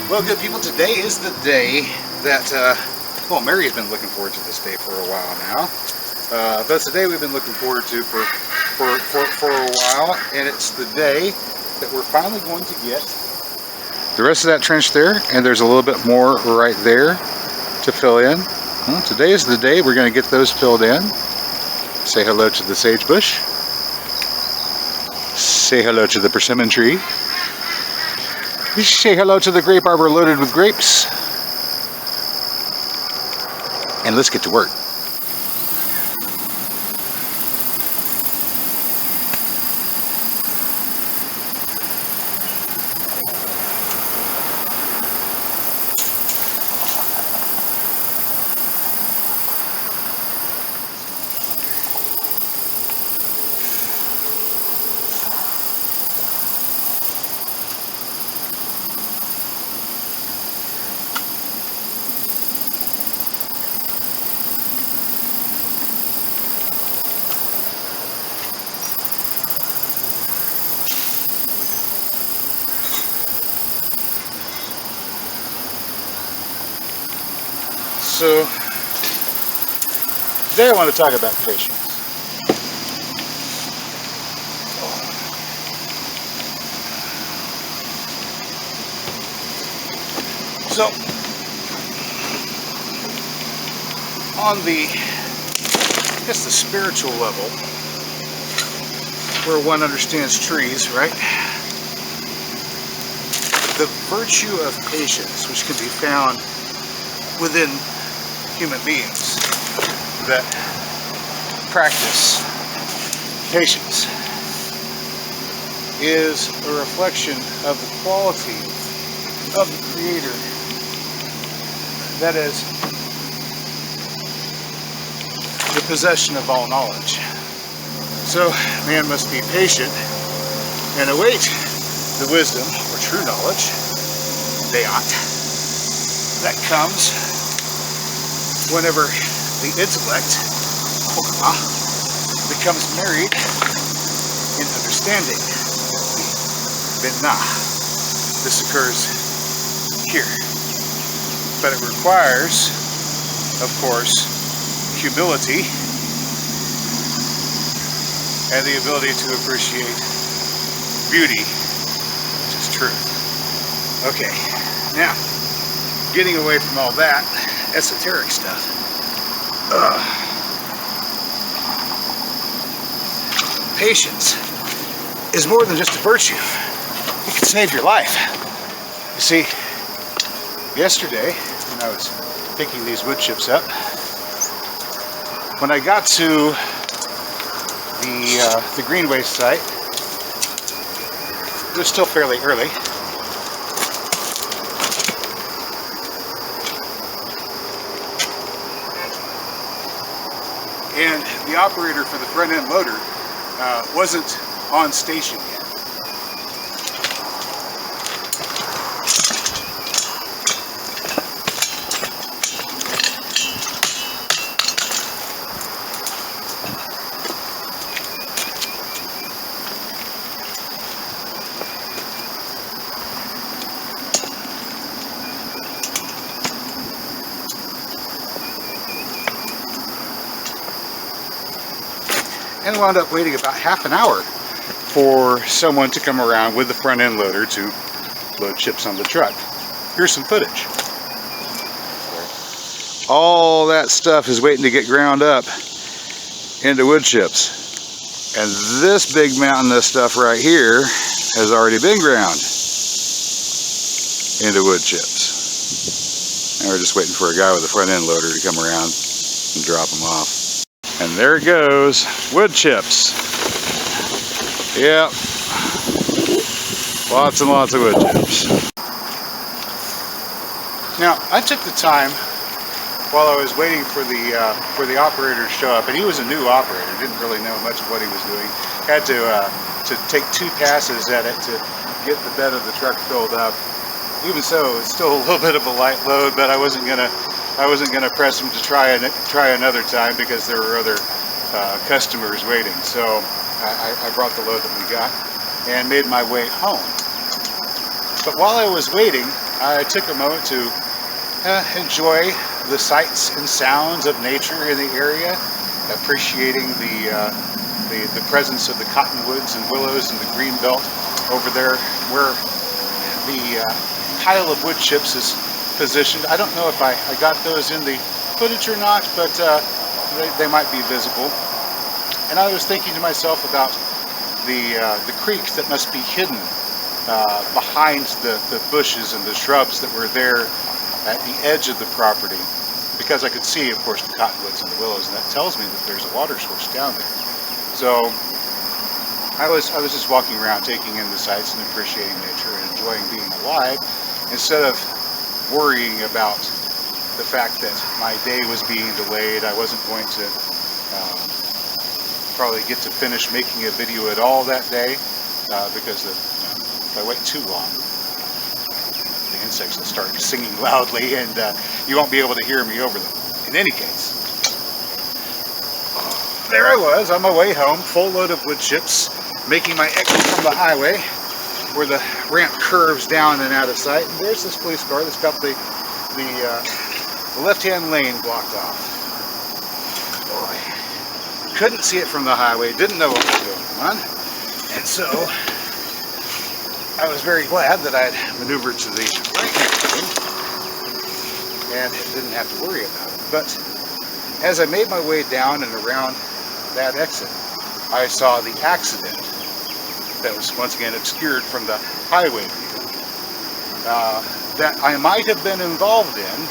Well, good people, today is the day that, well, Mary's been looking forward to this day for a while now. But today we've been looking forward to for a while, and it's the day that we're finally going to get the rest of that trench there, and there's a little bit more right there to fill in. Well, today is the day we're going to get those filled in. Say hello to the sagebush. Say hello to the persimmon tree. Say hello to the grape arbor loaded with grapes. And let's get to work. So, today I want to talk about patience. So, on the, I guess the spiritual level, where one understands trees, right? The virtue of patience, which can be found within human beings that practice patience, is a reflection of the quality of the Creator that is the possession of all knowledge. So man must be patient and await the wisdom or true knowledge, that comes whenever the intellect becomes married in understanding. This occurs here. But it requires, of course, humility and the ability to appreciate beauty, which is truth. Okay, now, getting away from all that esoteric stuff. Patience is more than just a virtue. It can save your life. You see, yesterday when I was picking these wood chips up, when I got to the green waste site, it was still fairly early. And the operator for the front end loader wasn't on station yet. And wound up waiting about half an hour for someone to come around with the front end loader to load chips on the truck. Here's some footage. All that stuff is waiting to get ground up into wood chips. And this big mountain of stuff right here has already been ground into wood chips. And we're just waiting for a guy with a front end loader to come around and drop them off. And there it goes, wood chips. Yep, lots and lots of wood chips. Now, I took the time while I was waiting for the operator to show up, and he was a new operator, didn't really know much of what he was doing. Had to take 2 passes at it to get the bed of the truck filled up. Even so, it's still a little bit of a light load, but I wasn't gonna press him to try another time because there were other customers waiting. So I brought the load that we got and made my way home. But while I was waiting, I took a moment to enjoy the sights and sounds of nature in the area, appreciating the presence of the cottonwoods and willows and the green belt over there where the pile of wood chips is positioned. I don't know if I got those in the footage or not, but they might be visible. And I was thinking to myself about the creek that must be hidden behind the bushes and the shrubs that were there at the edge of the property, because I could see, of course, the cottonwoods and the willows, and that tells me that there's a water source down there. So I was just walking around, taking in the sights and appreciating nature and enjoying being alive, instead of worrying about the fact that my day was being delayed. I wasn't going to probably get to finish making a video at all that day because if I wait too long, the insects will start singing loudly and you won't be able to hear me over them. In any case, there I was on my way home, full load of wood chips, making my exit from the highway where the ramp curves down and out of sight. And there's this police car that's got the left-hand lane blocked off. Boy, couldn't see it from the highway, didn't know what was going on, and so I was very glad that I had maneuvered to the right-hand lane and didn't have to worry about it. But as I made my way down and around that exit, I saw the accident that was once again obscured from the highway view that I might have been involved in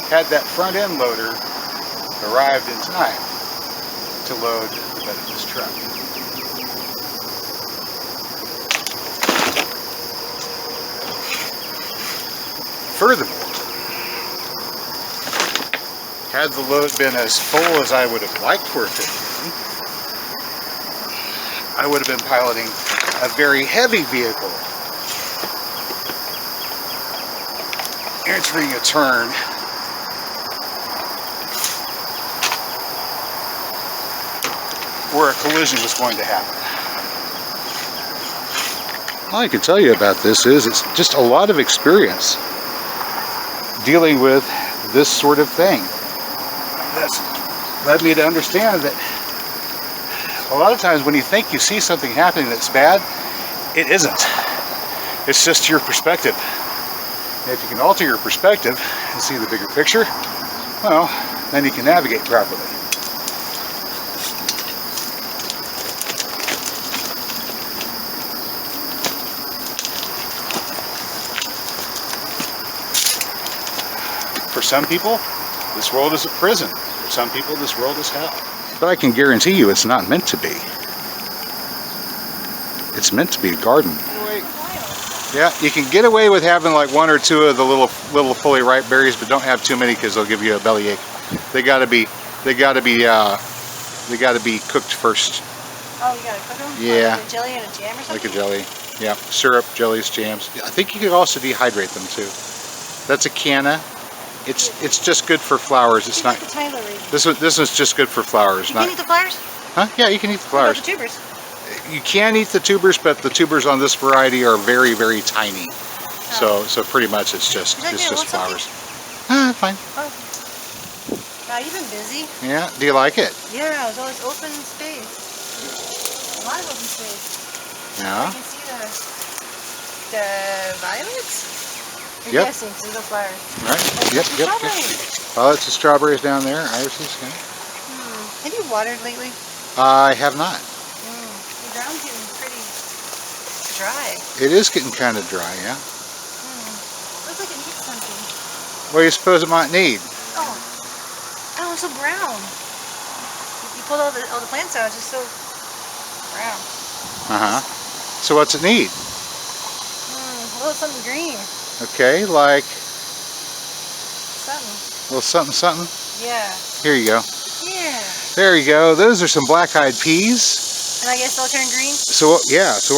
had that front end loader arrived in time to load the bed of this truck. Furthermore, had the load been as full as I would have liked for it to be, I would have been piloting a very heavy vehicle, entering a turn where a collision was going to happen. All I can tell you about this is it's just a lot of experience dealing with this sort of thing. That's led me to understand that a lot of times when you think you see something happening that's bad, it isn't. It's just your perspective. And if you can alter your perspective and see the bigger picture, well, then you can navigate properly. For some people, this world is a prison. For some people, this world is hell. But I can guarantee you it's not meant to be. It's meant to be a garden. Yeah, you can get away with having like one or two of the little fully ripe berries, but don't have too many because they'll give you a bellyache. They gotta be cooked first. Oh, you gotta cook them? Yeah. Like a jelly and a jam or something? Like a jelly. Yeah, syrup, jellies, jams. I think you could also dehydrate them too. That's a canna. It's just good for flowers. It's not. This one's just good for flowers. You can eat the flowers? Huh? Yeah, you can eat the flowers. What about the tubers? You can eat the tubers, but the tubers on this variety are very, very tiny. Oh. So pretty much it's just flowers. Fine. Oh. Wow, you've been busy. Yeah. Do you like it? Yeah, it was always open space. A lot of open space. Yeah. I can see the violets. Yep. Guessing, there's no flowers. Right. Yep. Violets and strawberries down there. Irises. Yeah. Have you watered lately? I have not. The ground's getting pretty dry. It is getting kind of dry, yeah. Looks like it needs something. What do you suppose it might need? Oh, it's so brown. You pulled all the plants out. It's just so brown. So what's it need? A little something green. Okay, like something. A little something. Yeah. Here you go. Yeah. There you go. Those are some black-eyed peas. And I guess they'll turn green? So what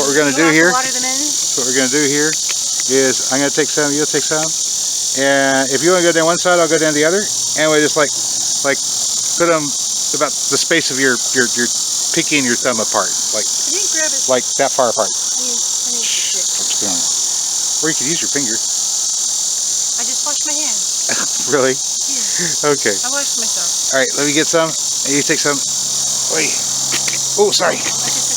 we're going to do here, water them in? So what we're going to do here is I'm going to take some, you'll take some. And if you want to go down one side, I'll go down the other. And we just like put them about the space of your pinky and your thumb apart. I didn't grab it. Like that far apart. I need stick. Or you could use your finger. Really? Yeah. Okay. I washed myself. All right, let me get some. And you take some. Wait. Oh, sorry. I just